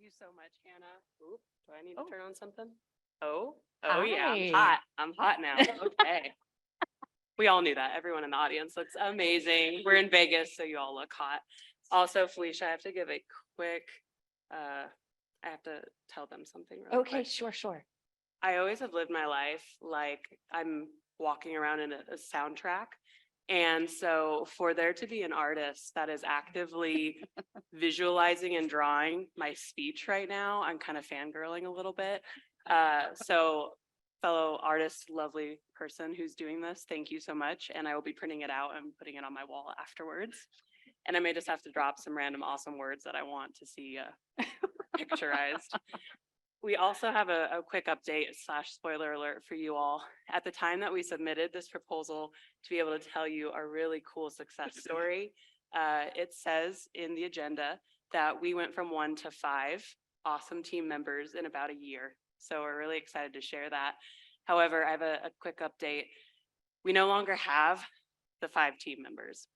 you so much, Hannah. Oop, do I need to Oh. turn on something? Oh, yeah, I'm Hi. hot. I'm hot now. Okay. We all knew that. Everyone in the audience looks amazing. We're in Vegas, so you all look hot. Also, Felicia, I have to give a quick, I have to tell them something really Okay, quick. sure. I always have lived my life like I'm walking around in a soundtrack. And so for there to be an artist that is actively visualizing and drawing my speech right now, I'm kind of fangirling a little bit. So fellow artist, lovely person who's doing this, thank you so much. And I will be printing it out and putting it on my wall afterwards. And I may just have to drop some random awesome words that I want to see picturized. We also have a quick update / spoiler alert for you all. At the time that we submitted this proposal to be able to tell you a really cool success story, it says in the agenda that we went from 1 to 5 awesome team members in about a year. So we're really excited to share that. However, I have a quick update. We no longer have the 5 team members.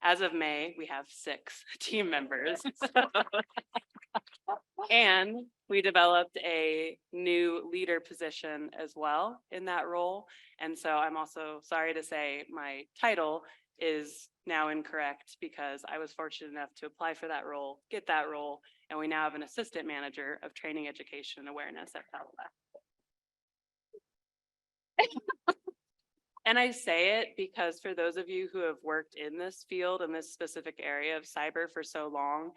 As of May, we have 6 team members. And we developed a new leader position as well in that role. And so I'm also sorry to say my title is now incorrect because I was fortunate enough to apply for that role, get that role, and we now have an assistant manager of training, education, and awareness at Southwest. And I say it because for those of you who have worked in this field, in this specific area of cyber for so long,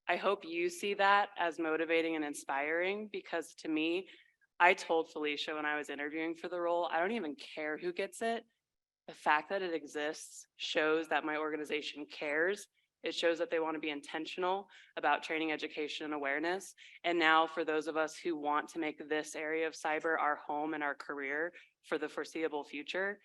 I hope you see that as motivating and inspiring, because to me, I told Felicia when I was interviewing for the role, I don't even care who gets it. The fact that it exists shows that my organization cares. It shows that they want to be intentional about training, education, and awareness. And now for those of us who want to make this area of cyber our home and our career for the foreseeable future,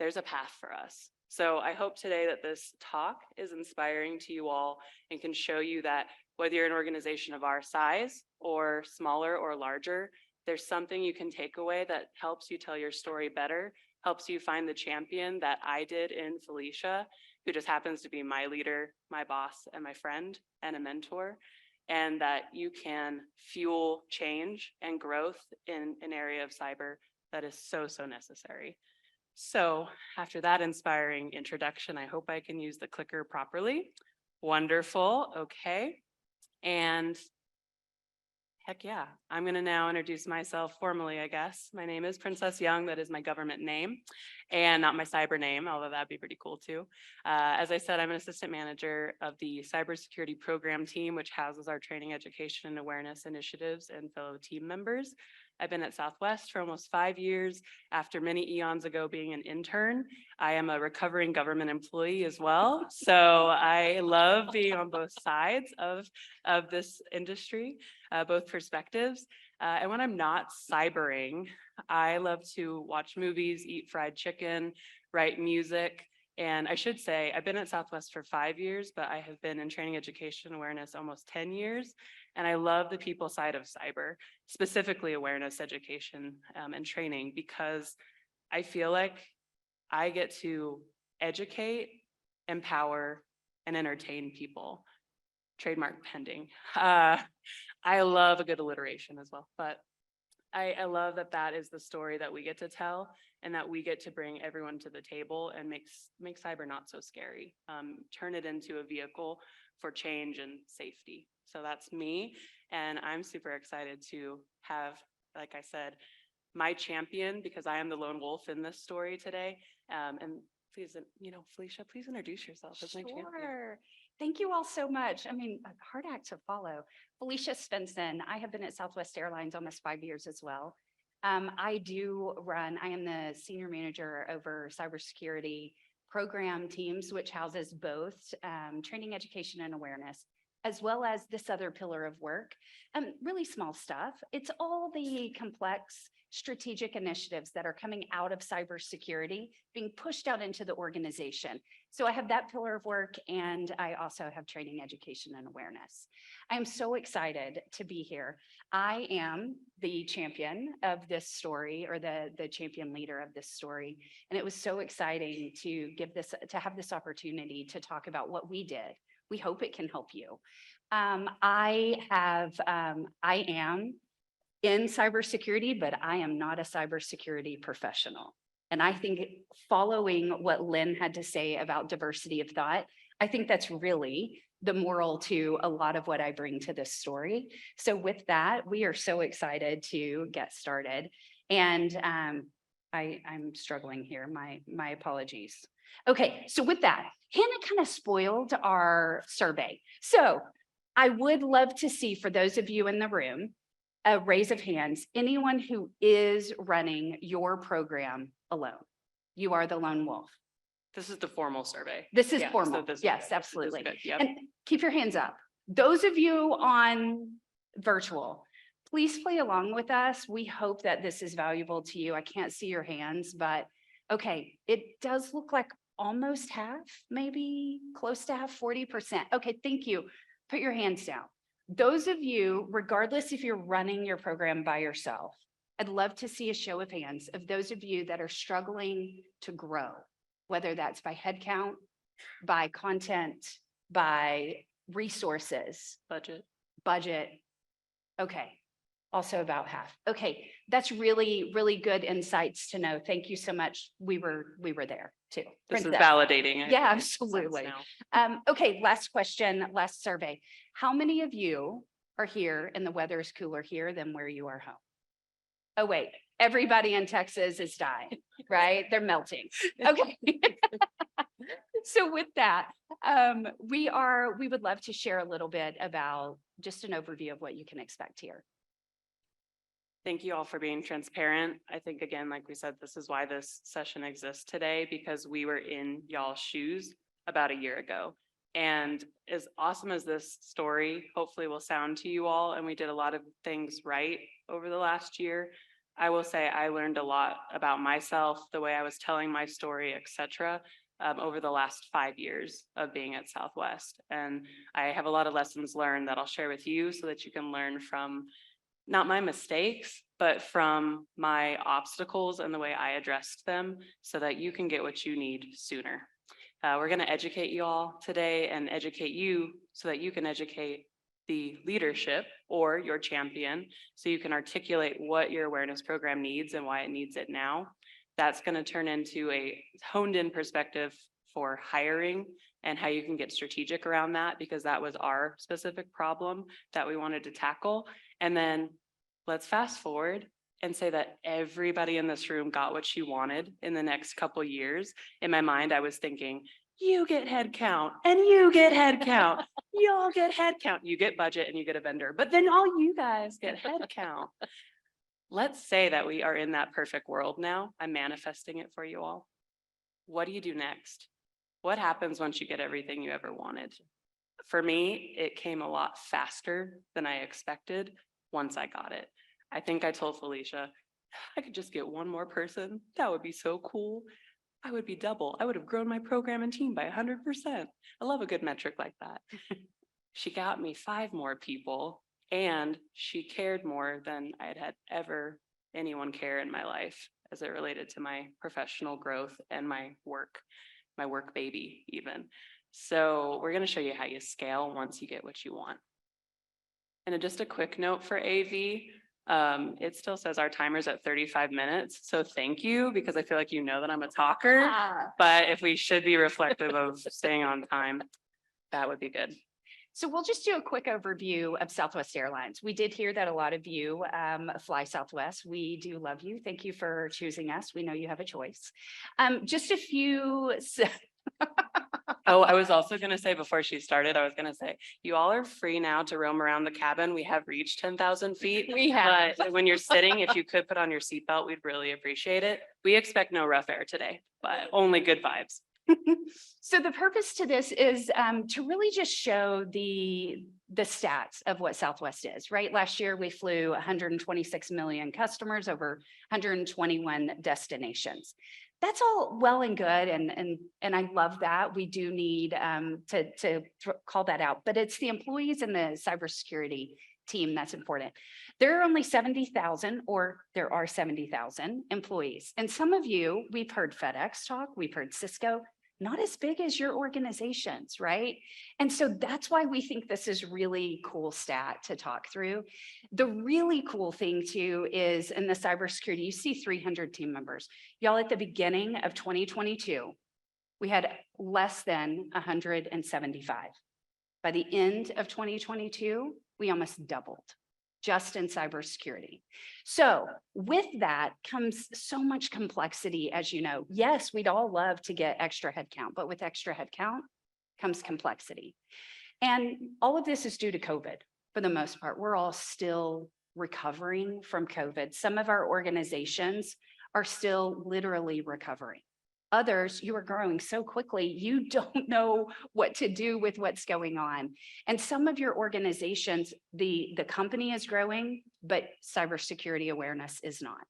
there's a path for us. So I hope today that this talk is inspiring to you all and can show you that whether you're an organization of our size or smaller or larger, there's something you can take away that helps you tell your story better, helps you find the champion that I did in Felicia, who just happens to be my leader, my boss, and my friend and a mentor, and that you can fuel change and growth in an area of cyber that is so necessary. So after that inspiring introduction, I hope I can use the clicker properly. Wonderful. Okay. And heck yeah, I'm going to now introduce myself formally, I guess. My name is Princess Young. That is my government name and not my cyber name, although that'd be pretty cool too. As I said, I'm an assistant manager of the cybersecurity program team, which houses our training, education, and awareness initiatives and fellow team members. I've been at Southwest for almost 5 years. After many eons ago being an intern, I am a recovering government employee as well. So I love being on both sides of this industry, both perspectives. And when I'm not cybering, I love to watch movies, eat fried chicken, write music. And I should say, I've been at Southwest for 5 years, but I have been in training, education, awareness almost 10 years. And I love the people side of cyber, specifically awareness, education, and training, because I feel like I get to educate, empower, and entertain people. Trademark pending. I love a good alliteration as well, but I love that that is the story that we get to tell and that we get to bring everyone to the table and make cyber not so scary. Turn it into a vehicle for change and safety. So that's me. And I'm super excited to have, like I said, my champion, because I am the lone wolf in this story today. And please, Felicia, please introduce yourself as my champion. Sure. Thank you all so much. I mean, a hard act to follow. Felicia Svensson. I have been at Southwest Airlines almost 5 years as well. I am the senior manager over cybersecurity program teams, which houses both training, education, and awareness, as well as this other pillar of work. Really small stuff. It's all the complex strategic initiatives that are coming out of cybersecurity being pushed out into the organization. So I have that pillar of work, and I also have training, education, and awareness. I am so excited to be here. I am the champion of this story, or the champion leader of this story. And it was so exciting to have this opportunity to talk about what we did, We hope it can help you. I am in cybersecurity, but I am not a cybersecurity professional. And I think following what Lynn had to say about diversity of thought, I think that's really the moral to a lot of what I bring to this story. So with that, we are so excited to get started. And I'm struggling here, my apologies. Okay, so with that, Hannah kind of spoiled our survey. So I would love to see, for those of you in the room, a raise of hands, anyone who is running your program alone. You are the lone wolf. This is the formal survey. This is Yeah, so formal. this is Yes, good. absolutely. This is good. Yep. And keep your hands up. Those of you on virtual, please play along with us. We hope that this is valuable to you. I can't see your hands, but okay, it does look like almost half, maybe close to half, 40%. Okay, thank you. Put your hands down. Those of you, regardless if you're running your program by yourself, I'd love to see a show of hands of those of you that are struggling to grow, whether that's by headcount, by content, by resources, budget. Okay, also about half. Okay, that's really, really good insights to know. Thank you so much. We were there too. This is Princess. validating. Yeah, absolutely. Okay, last question, last survey. How many of you are here and the weather is cooler here than where you are home? Oh, wait, everybody in Texas is dying, right? They're melting. Okay. So with that, we would love to share a little bit about just an overview of what you can expect here. Thank you all for being transparent. I think, again, like we said, this is why this session exists today, because we were in y'all's shoes about a year ago. And as awesome as this story hopefully will sound to you all, and we did a lot of things right over the last year, I will say I learned a lot about myself, the way I was telling my story, etc., over the last 5 years of being at Southwest. And I have a lot of lessons learned that I'll share with you so that you can learn from not my mistakes, but from my obstacles and the way I addressed them so that you can get what you need sooner. We're going to educate you all today and educate you so that you can educate the leadership or your champion so you can articulate what your awareness program needs and why it needs it now. That's going to turn into a honed in perspective for hiring and how you can get strategic around that, because that was our specific problem that we wanted to tackle. And then let's fast forward and say that everybody in this room got what she wanted in the next couple years. In my mind, I was thinking, you get head count and you get head count. You all get head count. You get budget and you get a vendor, but then all you guys get head count. Let's say that we are in that perfect world now. I'm manifesting it for you all. What do you do next? What happens once you get everything you ever wanted? For me, it came a lot faster than I expected once I got it. I think I told Felicia, I could just get one more person. That would be so cool. I would be double. I would have grown my program and team by 100%. I love a good metric like that. She got me 5 more people, and she cared more than I had had ever anyone care in my life as it related to my professional growth and my work baby even. So we're going to show you how you scale once you get what you want. And just a quick note for AV, it still says our timer's at 35 minutes. So thank you, because I feel like you know that I'm a talker, but if we should be reflective of staying on time, that would be good. So we'll just do a quick overview of Southwest Airlines. We did hear that a lot of you fly Southwest. We do love you. Thank you for choosing us. We know you have a choice. Just a few. Oh, I was also going to say before she started, I was going to say, you all are free now to roam around the cabin. We have reached 10,000 feet. We have. But when you're sitting, if you could put on your seatbelt, we'd really appreciate it. We expect no rough air today, but only good vibes. So the purpose to this is to really just show the stats of what Southwest is, right? Last year, we flew 126 million customers over 121 destinations. That's all well and good, and I love that. We do need to call that out, but it's the employees and the cybersecurity team that's important. There are only 70,000, or there are 70,000 employees. And some of you, we've heard FedEx talk, we've heard Cisco. not as big as your organizations, right? And so that's why we think this is really cool stat to talk through. The really cool thing too is in the cybersecurity, you see 300 team members. Y'all, at the beginning of 2022, we had less than 175. By the end of 2022, we almost doubled just in cybersecurity. So with that comes so much complexity, as you know. Yes, we'd all love to get extra headcount, but with extra headcount comes complexity. And all of this is due to COVID for the most part. We're all still recovering from COVID. Some of our organizations are still literally recovering. Others, you are growing so quickly, you don't know what to do with what's going on. And some of your organizations, the company is growing, but cybersecurity awareness is not.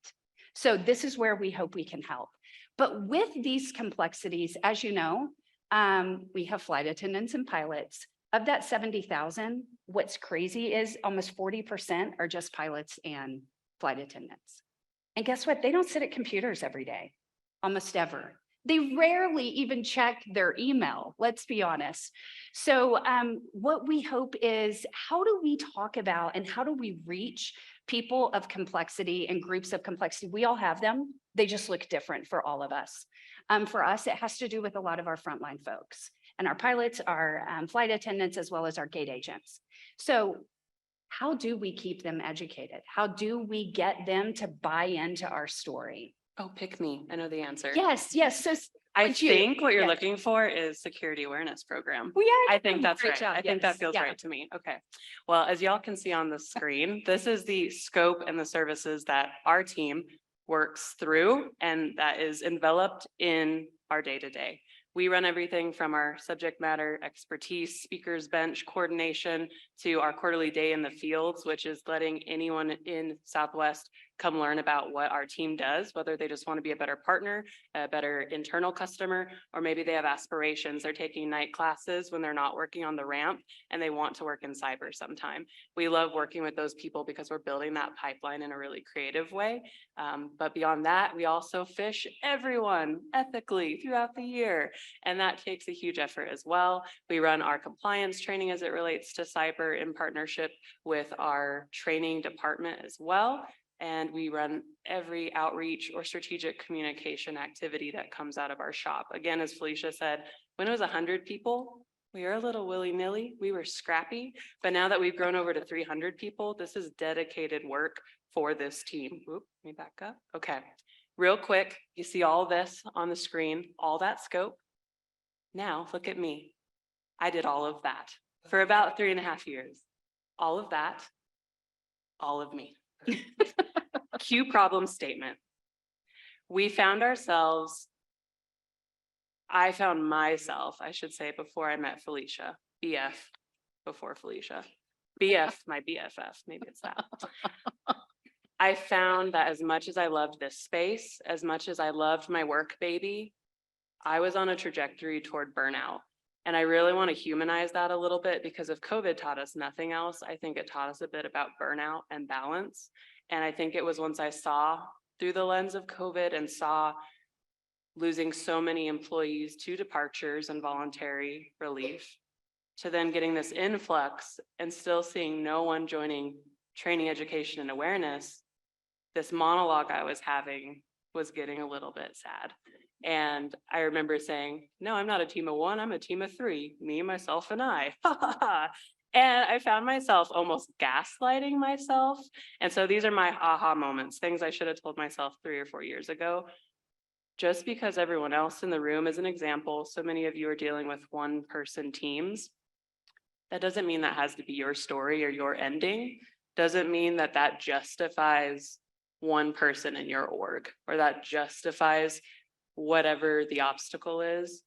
So this is where we hope we can help. But with these complexities, as you know, we have flight attendants and pilots. Of that 70,000, what's crazy is almost 40% are just pilots and flight attendants. And guess what? They don't sit at computers every day, almost ever. They rarely even check their email, let's be honest. So what we hope is, how do we talk about and how do we reach people of complexity and groups of complexity? We all have them. They just look different for all of us. For us, it has to do with a lot of our frontline folks and our pilots, our flight attendants, as well as our gate agents. So how do we keep them educated? How do we get them to buy into our story? Oh, pick me. I know the answer. Yes, yes. So I think what you're yes. looking for is security awareness program. We are I think that's great right. job, I think yes, that feels yeah. right to me. Okay. Well, as y'all can see on the screen, this is the scope and the services that our team works through and that is enveloped in our day-to-day. We run everything from our subject matter expertise, speakers bench coordination, to our quarterly day in the fields, which is letting anyone in Southwest come learn about what our team does, whether they just want to be a better partner, a better internal customer, or maybe they have aspirations. They're taking night classes when they're not working on the ramp and they want to work in cyber sometime. We love working with those people because we're building that pipeline in a really creative way. But beyond that, we also fish everyone ethically throughout the year. And that takes a huge effort as well. We run our compliance training as it relates to cyber in partnership with our training department as well. And we run every outreach or strategic communication activity that comes out of our shop. Again, as Felicia said, when it was 100 people, we were a little willy-nilly, we were scrappy, but now that we've grown over to 300 people, this is dedicated work for this team. Oop, let me back up. Okay, real quick, you see all this on the screen, all that scope. Now look at me. I did all of that for about 3.5 years. All of that, all of me. Cue problem statement. We found ourselves, I found myself, I should say, before I met Felicia, BF, before Felicia, BF, my BFF, maybe it's that. I found that as much as I loved this space, as much as I loved my work baby, I was on a trajectory toward burnout. And I really want to humanize that a little bit, because if COVID taught us nothing else, I think it taught us a bit about burnout and balance. And I think it was once I saw through the lens of COVID and saw losing so many employees to departures and voluntary relief, to then getting this influx and still seeing no one joining training, education, and awareness, this monologue I was having was getting a little bit sad. And I remember saying, no, I'm not a team of one, I'm a team of three, me, myself, and I. And I found myself almost gaslighting myself. And so these are my aha moments, things I should have told myself 3 or 4 years ago. Just because everyone else in the room is an example, so many of you are dealing with one-person teams, that doesn't mean that has to be your story or your ending. Doesn't mean that that justifies one person in your org, or that justifies whatever the obstacle is.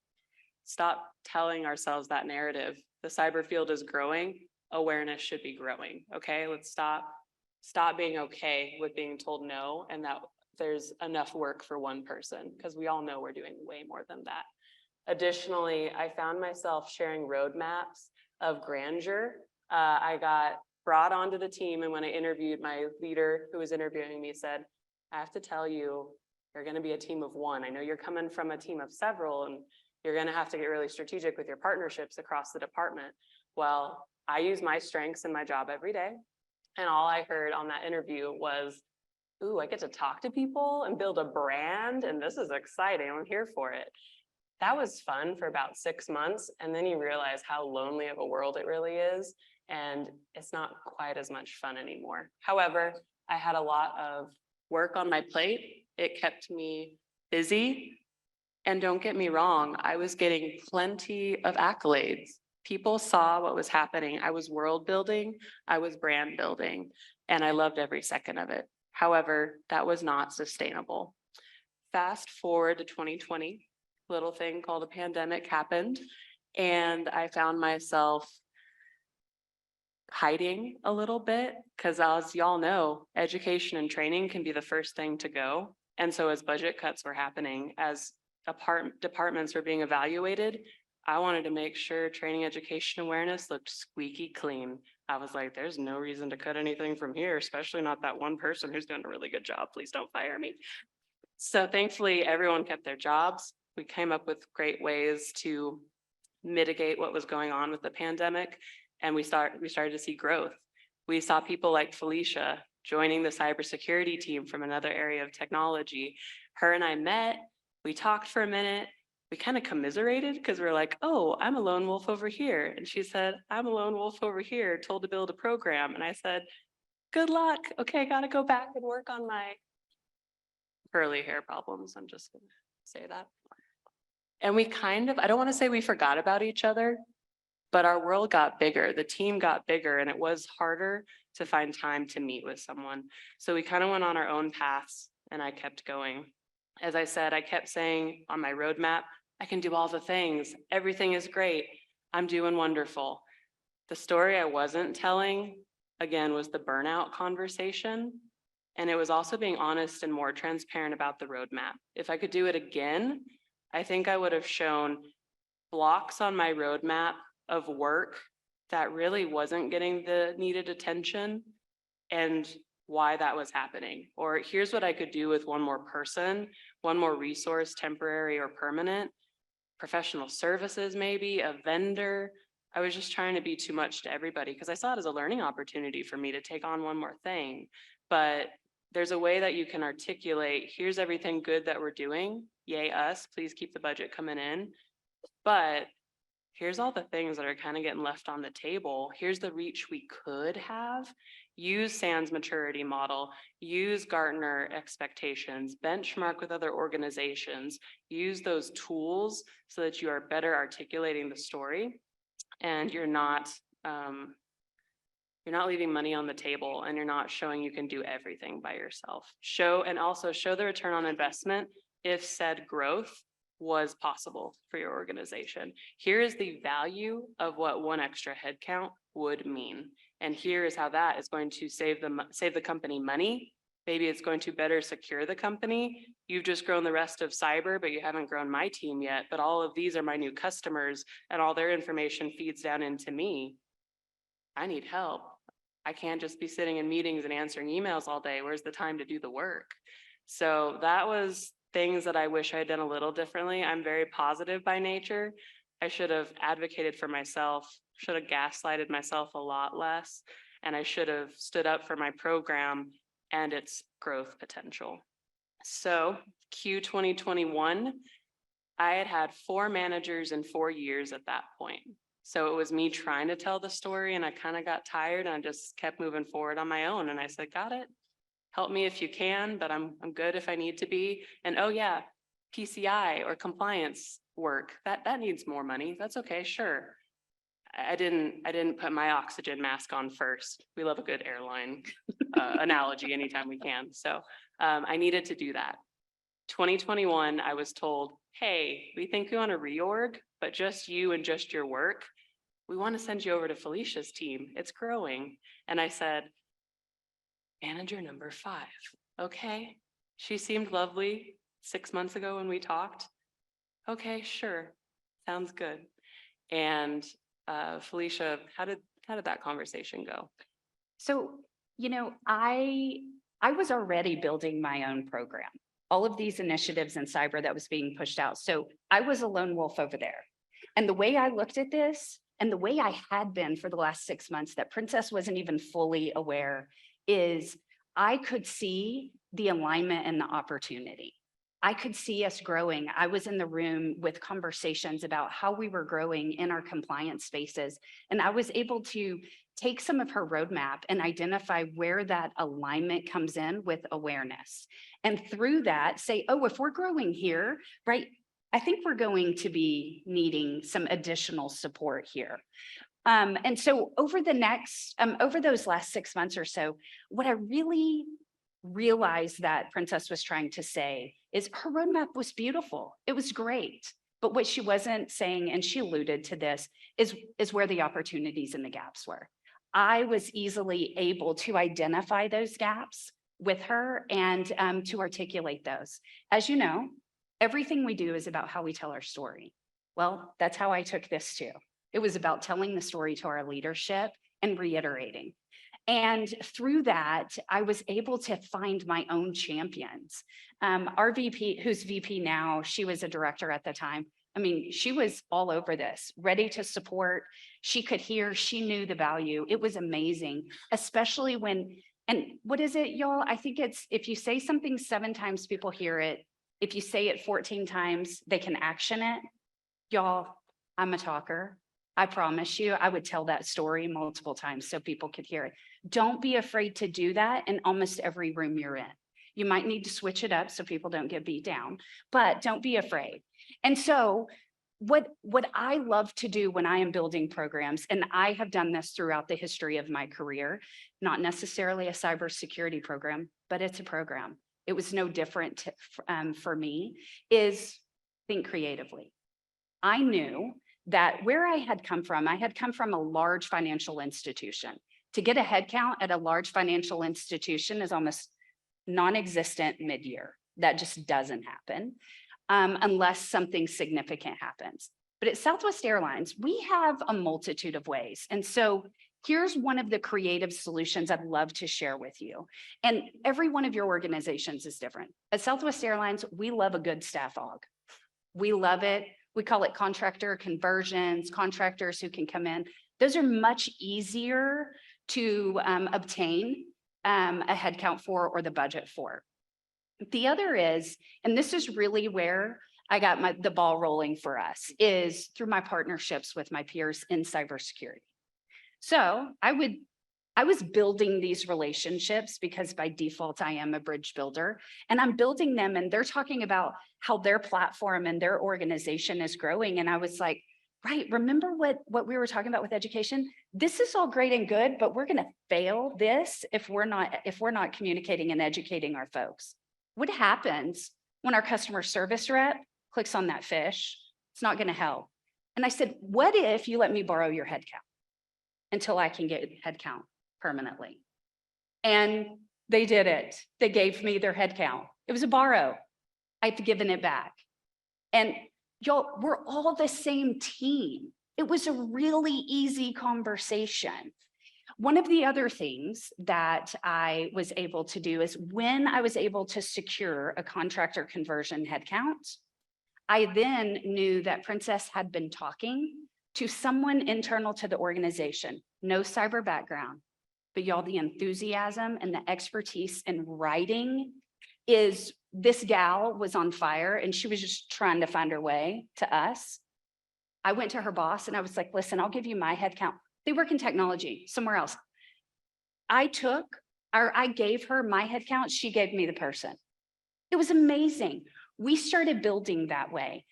Stop telling ourselves that narrative. The cyber field is growing, awareness should be growing. Okay, let's stop being okay with being told no and that there's enough work for one person, because we all know we're doing way more than that. Additionally, I found myself sharing roadmaps of grandeur. I got brought onto the team, and when I interviewed, my leader who was interviewing me said, I have to tell you, you're going to be a team of one. I know you're coming from a team of several, and You're going to have to get really strategic with your partnerships across the department. Well, I use my strengths in my job every day. And all I heard on that interview was, ooh, I get to talk to people and build a brand, and this is exciting. I'm here for it. That was fun for about 6 months. And then you realize how lonely of a world it really is. And it's not quite as much fun anymore. However, I had a lot of work on my plate. It kept me busy. And don't get me wrong, I was getting plenty of accolades. People saw what was happening. I was world building, I was brand building, and I loved every second of it. However, that was not sustainable. Fast forward to 2020, little thing called a pandemic happened, and I found myself hiding a little bit because, as y'all know, education and training can be the first thing to go. And so as budget cuts were happening, as departments were being evaluated, I wanted to make sure training, education, awareness looked squeaky clean. I was like, there's no reason to cut anything from here, especially not that one person who's doing a really good job. Please don't fire me. So thankfully, everyone kept their jobs. We came up with great ways to mitigate what was going on with the pandemic, and we started to see growth. We saw people like Felicia joining the cybersecurity team from another area of technology. Her and I met, we talked for a minute, we kind of commiserated because we're like, oh, I'm a lone wolf over here. And she said, I'm a lone wolf over here, told to build a program. And I said, good luck. Okay, gotta go back and work on my curly hair problems. I'm just gonna say that. And we kind of, I don't want to say we forgot about each other, but our world got bigger, the team got bigger, and it was harder to find time to meet with someone. So we kind of went on our own paths, and I kept going. As I said, I kept saying on my roadmap, I can do all the things. Everything is great. I'm doing wonderful. The story I wasn't telling, again, was the burnout conversation. And it was also being honest and more transparent about the roadmap. If I could do it again, I think I would have shown blocks on my roadmap of work that really wasn't getting the needed attention and why that was happening. Or here's what I could do with one more person, one more resource, temporary or permanent, professional services, maybe a vendor. I was just trying to be too much to everybody because I saw it as a learning opportunity for me to take on one more thing. But there's a way that you can articulate, here's everything good that we're doing. Yay us, please keep the budget coming in. But here's all the things that are kind of getting left on the table. Here's the reach we could have. Use SANS maturity model, use Gartner expectations, benchmark with other organizations, use those tools so that you are better articulating the story and you're not leaving money on the table and you're not showing you can do everything by yourself. And also show the return on investment if said growth was possible for your organization. Here is the value of what one extra headcount would mean. And here is how that is going to save the company money. Maybe it's going to better secure the company. You've just grown the rest of cyber, but you haven't grown my team yet. But all of these are my new customers and all their information feeds down into me. I need help. I can't just be sitting in meetings and answering emails all day. Where's the time to do the work? So that was things that I wish I had done a little differently. I'm very positive by nature. I should have advocated for myself, should have gaslighted myself a lot less, and I should have stood up for my program and its growth potential. So Q 2021, I had had 4 managers in 4 years at that point. So it was me trying to tell the story and I kind of got tired and I just kept moving forward on my own. And I said, got it. Help me if you can, but I'm good if I need to be. And oh yeah, PCI or compliance work, that needs more money. That's okay, sure. I didn't put my oxygen mask on first. We love a good airline analogy anytime we can. So I needed to do that. 2021, I was told, hey, we think we want to reorg, but just you and just your work. We want to send you over to Felicia's team. It's growing. And I said, manager number 5. Okay. She seemed lovely 6 months ago when we talked. Okay, sure. Sounds good. And Felicia, how did that conversation go? So, I was already building my own program all of these initiatives in cyber that was being pushed out. So I was a lone wolf over there. And the way I looked at this, and the way I had been for the last 6 months that Princess wasn't even fully aware, is I could see the alignment and the opportunity. I could see us growing. I was in the room with conversations about how we were growing in our compliance spaces. And I was able to take some of her roadmap and identify where that alignment comes in with awareness. And through that, say, oh, if we're growing here, right, I think we're going to be needing some additional support here. And so over those last 6 months or so, what I really realized that Princess was trying to say is her roadmap was beautiful. It was great. But what she wasn't saying, and she alluded to this, is where the opportunities and the gaps were. I was easily able to identify those gaps with her and to articulate those. As you know, everything we do is about how we tell our story. Well, that's how I took this too. It was about telling the story to our leadership and reiterating. And through that, I was able to find my own champions. Our VP, who's VP now, she was a director at the time. I mean, she was all over this, ready to support. She could hear, she knew the value. It was amazing, especially when, and what is it, y'all? I think it's, if you say something 7 times, people hear it. If you say it 14 times, they can action it. Y'all, I'm a talker. I promise you, I would tell that story multiple times so people could hear it. Don't be afraid to do that in almost every room you're in. You might need to switch it up so people don't get beat down, but don't be afraid. And so what I love to do when I am building programs, and I have done this throughout the history of my career, not necessarily a cybersecurity program, but it's a program. It was no different for me, is think creatively. I knew that where I had come from a large financial institution. To get a head count at a large financial institution is almost non-existent mid-year. That just doesn't happen unless something significant happens. But at Southwest Airlines, we have a multitude of ways. And so here's one of the creative solutions I'd love to share with you. And every one of your organizations is different. At Southwest Airlines, we love a good staff aug. We love it. We call it contractor conversions, contractors who can come in. Those are much easier to obtain a headcount for or the budget for. The other is, and this is really where I got the ball rolling for us, is through my partnerships with my peers in cybersecurity. So I was building these relationships because by default, I am a bridge builder, and I'm building them, and they're talking about how their platform and their organization is growing. And I was like, right, remember what we were talking about with education? This is all great and good, but we're gonna fail this if we're not communicating and educating our folks. What happens when our customer service rep clicks on that fish? It's not gonna help. And I said, what if you let me borrow your headcount until I can get headcount permanently? And they did it. They gave me their headcount. It was a borrow. I've given it back. And y'all, we're all the same team. It was a really easy conversation. One of the other things that I was able to do is when I was able to secure a contractor conversion headcount, I then knew that Princess had been talking to someone internal to the organization, no cyber background, but y'all, the enthusiasm and the expertise in writing is, this gal was on fire and she was just trying to find her way to us. I went to her boss and I was like, listen, I'll give you my headcount. They work in technology somewhere else. I gave her my headcount. She gave me the person. It was amazing. We started building that way.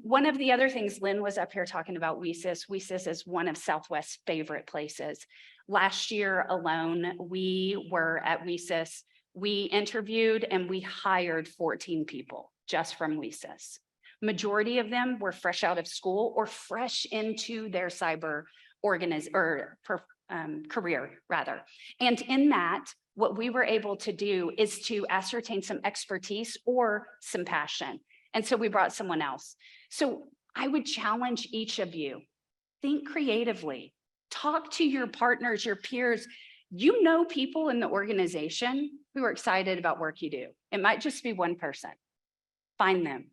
One of the other things, Lynn was up here talking about WESIS. WESIS is one of Southwest's favorite places. Last year alone, we were at WESIS. We interviewed and we hired 14 people just from WESIS. Majority of them were fresh out of school or fresh into their cyber career rather. And in that, what we were able to do is to ascertain some expertise or some passion. And so we brought someone else. So I would challenge each of you, think creatively, talk to your partners, your peers, You know people in the organization who are excited about work you do. It might just be one person. Find them.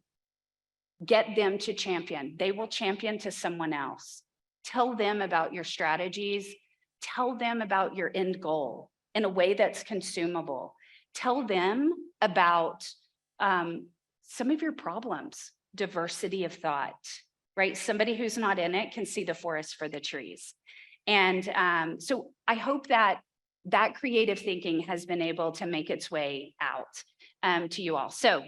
Get them to champion. They will champion to someone else. Tell them about your strategies. Tell them about your end goal in a way that's consumable. Tell them about some of your problems, diversity of thought, right? Somebody who's not in it can see the forest for the trees. And so I hope that that creative thinking has been able to make its way out to you all. So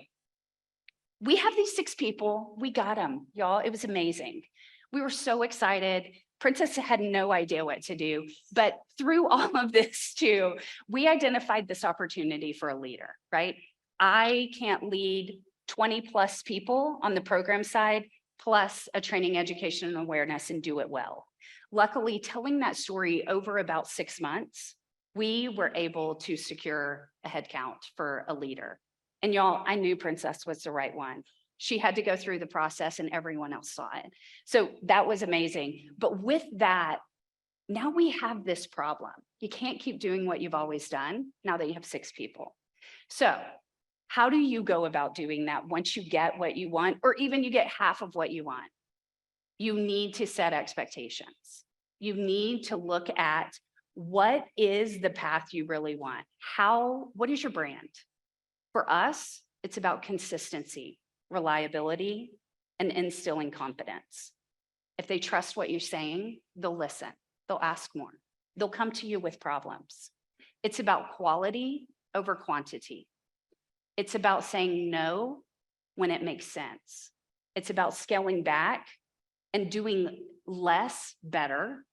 we have these 6 people. We got them, y'all. It was amazing. We were so excited. Princess had no idea what to do, but through all of this too, we identified this opportunity for a leader, right? I can't lead 20 plus people on the program side, plus a training, education, and awareness and do it well. Luckily, telling that story over about 6 months, we were able to secure a headcount for a leader. And y'all, I knew Princess was the right one. She had to go through the process and everyone else saw it. So that was amazing. But with that, now we have this problem. You can't keep doing what you've always done now that you have 6 people. So how do you go about doing that once you get what you want, or even you get half of what you want? You need to set expectations. You need to look at what is the path you really want? What is your brand? For us, it's about consistency, reliability, and instilling confidence. If they trust what you're saying, they'll listen, they'll ask more, they'll come to you with problems. It's about quality over quantity. It's about saying no when it makes sense. It's about scaling back and doing less better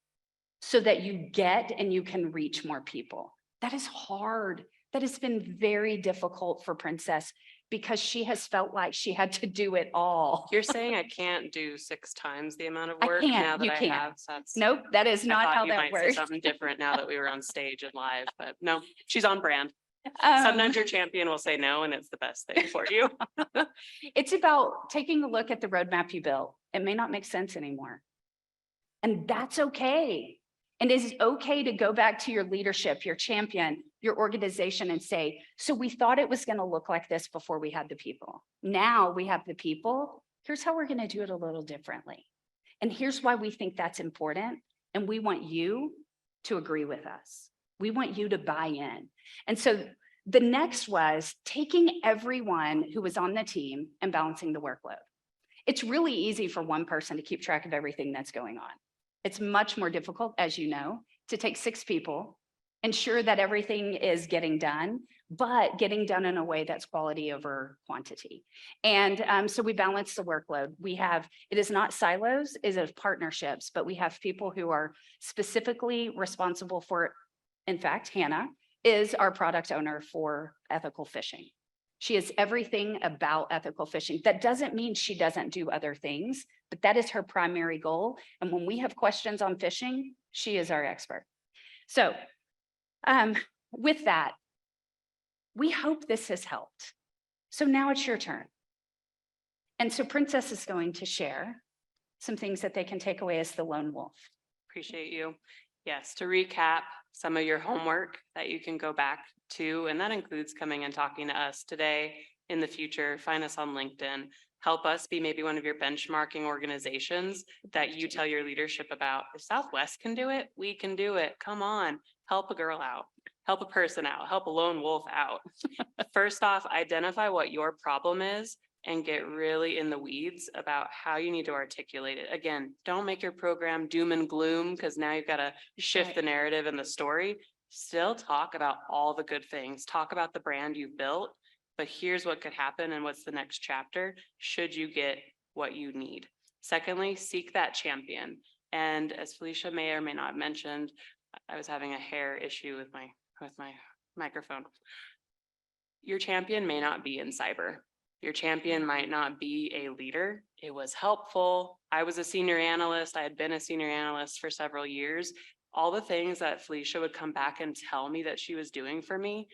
so that you get and you can reach more people. That is hard. That has been very difficult for Princess because she has felt like she had to do it all. You're saying I can't do 6 times the amount of I work can't, now that you I can't. have. So that's, Nope, that is I not thought how you that might say works. something different now that we were on stage and live, but no, she's on brand. Um, Sometimes your champion will say no, and it's the best thing for you. It's about taking a look at the roadmap you built. It may not make sense anymore. And that's okay. And it's okay to go back to your leadership, your champion, your organization and say, so we thought it was going to look like this before we had the people. Now we have the people. Here's how we're going to do it a little differently. And here's why we think that's important. And we want you to agree with us. We want you to buy in. And so the next was taking everyone who was on the team and balancing the workload. It's really easy for one person to keep track of everything that's going on. It's much more difficult, as you know, to take 6 people, ensure that everything is getting done, but getting done in a way that's quality over quantity. And so we balance the workload. It is not silos, it is partnerships, but we have people who are specifically responsible for, in fact, Hannah is our product owner for ethical fishing. She is everything about ethical fishing. That doesn't mean she doesn't do other things, but that is her primary goal. And when we have questions on fishing, she is our expert. So with that, we hope this has helped. So now it's your turn. And so Princess is going to share some things that they can take away as the lone wolf. Appreciate you. Yes, to recap some of your homework that you can go back to, and that includes coming and talking to us today, in the future, find us on LinkedIn, help us be maybe one of your benchmarking organizations that you tell your leadership about. If Southwest can do it, we can do it. Come on, help a girl out, help a person out, help a lone wolf out. First off, identify what your problem is and get really in the weeds about how you need to articulate it. Again, don't make your program doom and gloom because now you've got to shift the narrative and the story. Still talk about all the good things, talk about the brand you've built, but here's what could happen and what's the next chapter should you get what you need. Secondly, seek that champion. And as Felicia may or may not have mentioned, I was having a hair issue with my microphone. Your champion may not be in cyber. Your champion might not be a leader. It was helpful. I was a senior analyst. I had been a senior analyst for several years. All the things that Felicia would come back and tell me that she was doing for me,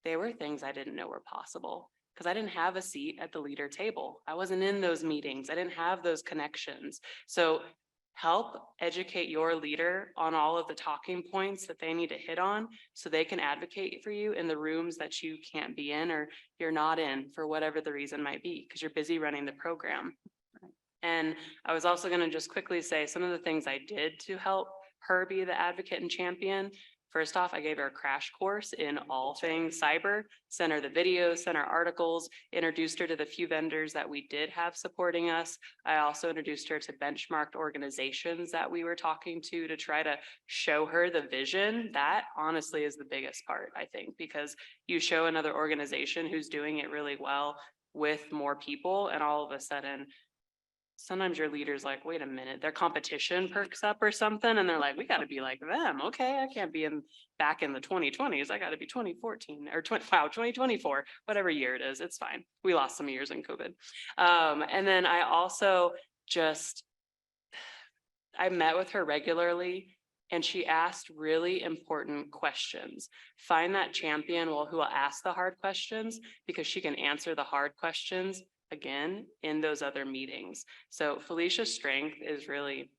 they were things I didn't know were possible because I didn't have a seat at the leader table. I wasn't in those meetings. I didn't have those connections. So help educate your leader on all of the talking points that they need to hit on so they can advocate for you in the rooms that you can't be in or you're not in for whatever the reason might be, because you're busy running the program. And I was also going to just quickly say some of the things I did to help her be the advocate and champion. First off, I gave her a crash course in all things cyber, sent her the videos, sent her articles, introduced her to the few vendors that we did have supporting us. I also introduced her to benchmarked organizations that we were talking to try to show her the vision. That honestly is the biggest part, I think, because you show another organization who's doing it really well with more people, and all of a sudden, sometimes your leader's like, wait a minute, their competition perks up or something. And they're like, we got to be like them. Okay. I can't be back in the 2020s. I got to be 2014 or 2024, whatever year it is. It's fine. We lost some years in COVID. And then I also I met with her regularly, and she asked really important questions. Find that champion who will ask the hard questions, because she can answer the hard questions again in those other meetings. So Felicia's strength is really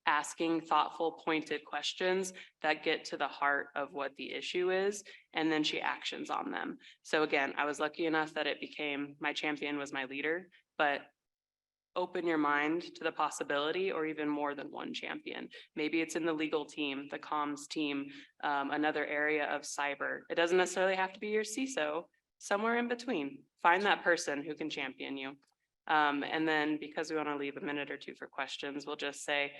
asking thoughtful, pointed questions that get to the heart of what the issue is, and then she actions on them. So again, I was lucky enough that it became my champion was my leader, but open your mind to the possibility or even more than one champion. Maybe it's in the legal team, the comms team, another area of cyber. It doesn't necessarily have to be your CISO. Somewhere in between, find that person who can champion you. And then, because we want to leave a minute or two for questions, we'll just say,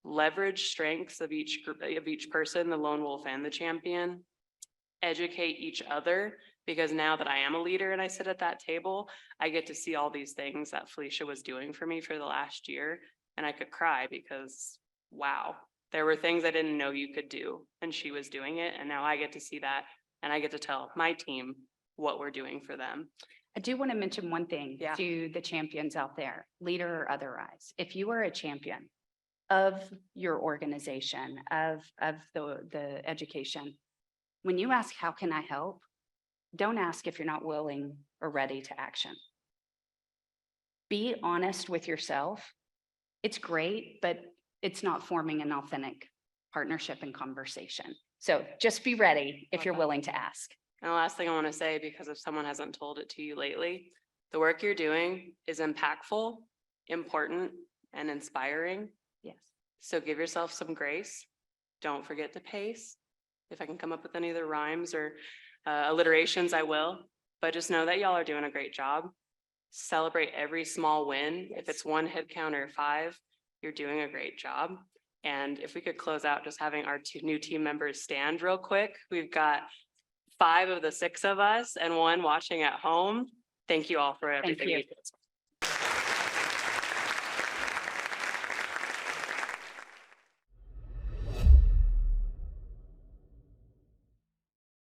leverage strengths of each group, of each person, the lone wolf and the champion. Educate each other, because now that I am a leader and I sit at that table, I get to see all these things that Felicia was doing for me for the last year. And I could cry because, wow, there were things I didn't know you could do, and she was doing it. And now I get to see that, and I get to tell my team what we're doing for them. I do want to mention one thing to the champions out there, leader or otherwise. If you are a champion of your organization, of the education, when you ask, how can I help? Don't ask if you're not willing or ready to action. Be honest with yourself. It's great, but it's not forming an authentic partnership and conversation. So just be ready if you're willing to ask. And the last thing I want to say, because if someone hasn't told it to you lately, the work you're doing is impactful, important, and inspiring. Yes. So give yourself some grace. Don't forget to pace. If I can come up with any other rhymes or alliterations, I will. But just know that y'all are doing a great job. Celebrate every small win. If it's 1 head count or 5, you're doing a great job. And if we could close out just having our 2 new team members stand real quick. We've got 5 of the 6 of us and 1 watching at home. Thank you all for everything. Thank you.